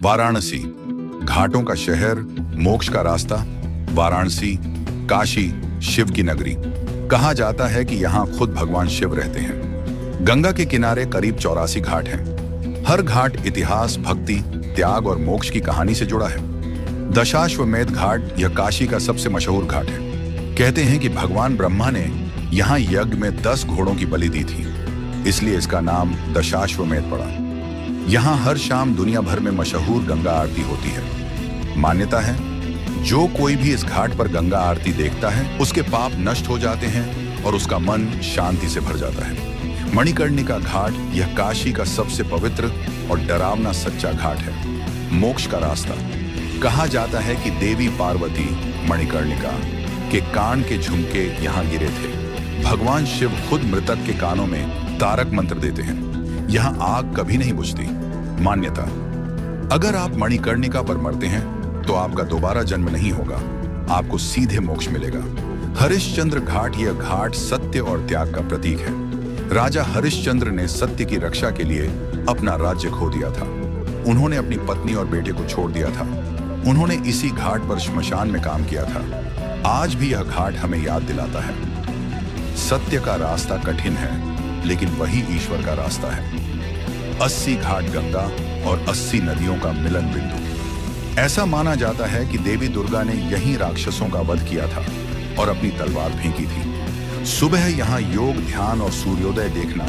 वाराणसी, घाटों का शहर, मोक्ष का रास्ता। वाराणसी, काशी, शिव की नगरी। कहा जाता है कि यहाँ खुद भगवान शिव रहते हैं। गंगा के किनारे करीब 84 घाट हैं। हर घाट इतिहास, भक्ति, त्याग और मोक्ष की कहानी से जुड़ा है। दशाश्वमेध घाट यह काशी का सबसे मशहूर घाट है। कहते हैं कि भगवान ब्रह्मा ने यहाँ यज्ञ में 10 घोड़ों की बलि दी थी, इसलिए इसका नाम दशाश्वमेध पड़ा। यहाँ हर शाम दुनिया भर में मशहूर गंगा आरती होती है। मान्यता है जो कोई भी इस घाट पर गंगा आरती देखता है उसके पाप नष्ट हो जाते हैं और उसका मन शांति से भर जाता है। मणिकर्णिका घाट यह काशी का सबसे पवित्र और डरावना सच्चा घाट है। मोक्ष का रास्ता। कहा जाता है कि देवी पार्वती मणिकर्णिका के कान के झुमके यहाँ गिरे थे। भगवान शिव खुद मृतक के कानों में तारक मंत्र देते हैं। यहाँ आग कभी नहीं बुझती। मान्यता, अगर आप मणिकर्णिका पर मरते हैं तो आपका दोबारा जन्म नहीं होगा, आपको सीधे मोक्ष मिलेगा। हरिश्चंद्र घाट यह घाट सत्य और त्याग का प्रतीक है। राजा हरिश्चंद्र ने सत्य की रक्षा के लिए अपना राज्य खो दिया था। उन्होंने अपनी पत्नी और बेटे को छोड़ दिया था। उन्होंने इसी घाट पर श्मशान में काम किया था। आज भी यह घाट हमें याद दिलाता है सत्य का रास्ता कठिन है, लेकिन वही ईश्वर का रास्ता है। 80 घाट गंगा और 80 नदियों का मिलन बिंदु। ऐसा माना जाता है कि देवी दुर्गा ने यहीं राक्षसों का वध किया था और अपनी तलवार फेंकी थी। सुबह यहाँ योग, ध्यान और सूर्योदय देखना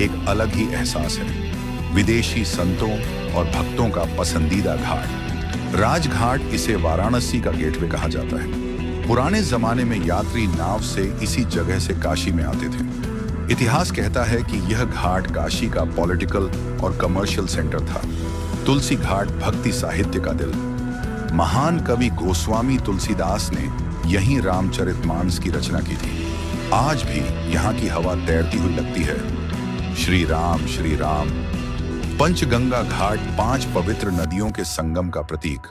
एक अलग ही एहसास है। विदेशी संतों और भक्तों का पसंदीदा घाट राजघाट, इसे वाराणसी का गेटवे कहा जाता है। पुराने जमाने में यात्री नाव से इसी जगह से काशी में आते थे। इतिहास कहता है कि यह घाट काशी का पॉलिटिकल और कमर्शियल सेंटर था। तुलसी घाट भक्ति साहित्य का दिल। महान कवि गोस्वामी तुलसीदास ने यहीं रामचरितमानस की रचना की थी। आज भी यहाँ की हवा तैरती हुई लगती है। श्री राम श्री राम। पंचगंगा घाट 5 पवित्र नदियों के संगम का प्रतीक।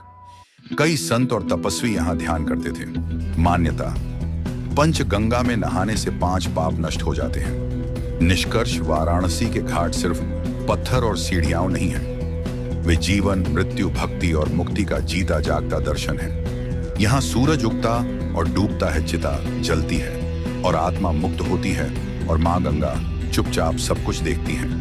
कई संत और तपस्वी यहाँ ध्यान करते थे। मान्यता, पंचगंगा में नहाने से 5 पाप नष्ट हो जाते हैं। निष्कर्ष, वाराणसी के घाट सिर्फ पत्थर और सीढ़ियां नहीं हैं, वे जीवन, मृत्यु, भक्ति और मुक्ति का जीता जागता दर्शन है। यहाँ सूरज उगता और डूबता है, चिता जलती है और आत्मा मुक्त होती है और माँ गंगा चुपचाप सब कुछ देखती है।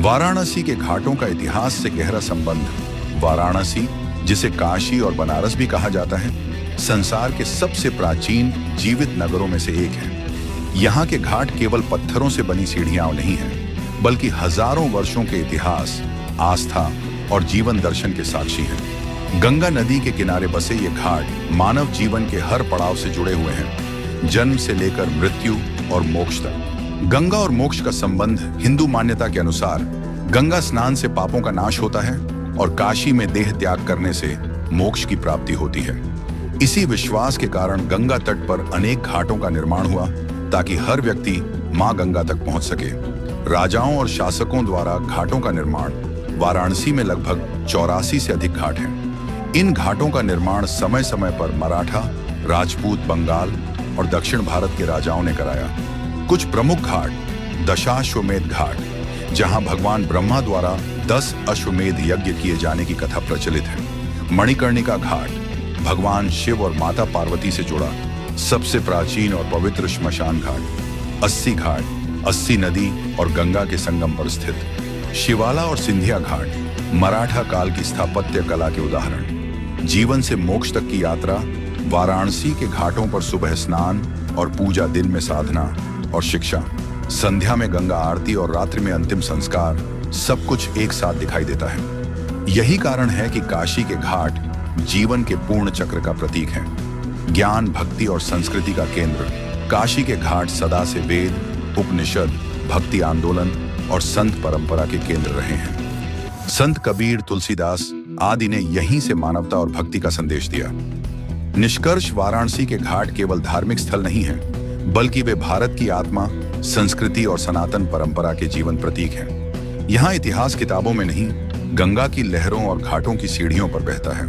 वाराणसी के घाटों का इतिहास से गहरा संबंध। वाराणसी, जिसे काशी और बनारस भी कहा जाता है, संसार के सबसे प्राचीन जीवित नगरों में से एक है। यहाँ के घाट केवल पत्थरों से बनी सीढ़ियां नहीं हैं, बल्कि हजारों वर्षों के इतिहास, आस्था और जीवन दर्शन के साक्षी हैं। गंगा नदी के किनारे बसे ये घाट मानव जीवन के हर पड़ाव से जुड़े हुए हैं, जन्म से लेकर मृत्यु और मोक्ष तक। गंगा और मोक्ष का संबंध। हिंदू मान्यता के अनुसार गंगा स्नान से पापों का नाश होता है और काशी में देह त्याग करने से मोक्ष की प्राप्ति होती है। इसी विश्वास के कारण गंगा तट पर अनेक घाटों का निर्माण हुआ ताकि हर व्यक्ति मां गंगा तक पहुंच सके। राजाओं और शासकों द्वारा घाटों का निर्माण। वाराणसी में लगभग 84 से अधिक घाट हैं। इन घाटों का निर्माण समय समय पर मराठा, राजपूत, बंगाल और दक्षिण भारत के राजाओं ने कराया। कुछ प्रमुख घाट। दशाश्वमेध घाट, जहां भगवान ब्रह्मा द्वारा 10 अश्वमेध यज्ञ किए जाने की कथा प्रचलित है। मणिकर्णिका घाट, भगवान शिव और माता पार्वती से जुड़ा सबसे प्राचीन और पवित्र श्मशान घाट। 80 घाट, 80 नदी और गंगा के संगम पर स्थित। शिवाला और सिंधिया घाट, मराठा काल की स्थापत्य कला के उदाहरण। जीवन से मोक्ष तक की यात्रा। वाराणसी के घाटों पर सुबह स्नान और पूजा, दिन में साधना और शिक्षा, संध्या में गंगा आरती और रात्रि में अंतिम संस्कार, सब कुछ एक साथ दिखाई देता है। यही कारण है कि काशी के घाट जीवन के पूर्ण चक्र का प्रतीक हैं। ज्ञान, भक्ति और संस्कृति का केंद्र। काशी के घाट सदा से वेद, उपनिषद, भक्ति आंदोलन और संत परंपरा के केंद्र रहे हैं। संत कबीर, तुलसीदास आदि ने यहीं से मानवता और भक्ति का संदेश दिया। निष्कर्ष, वाराणसी के घाट केवल धार्मिक स्थल नहीं है, बल्कि वे भारत की आत्मा, संस्कृति और सनातन परंपरा के जीवन प्रतीक हैं। यहाँ इतिहास किताबों में नहीं, गंगा की लहरों और घाटों की सीढ़ियों पर बहता है।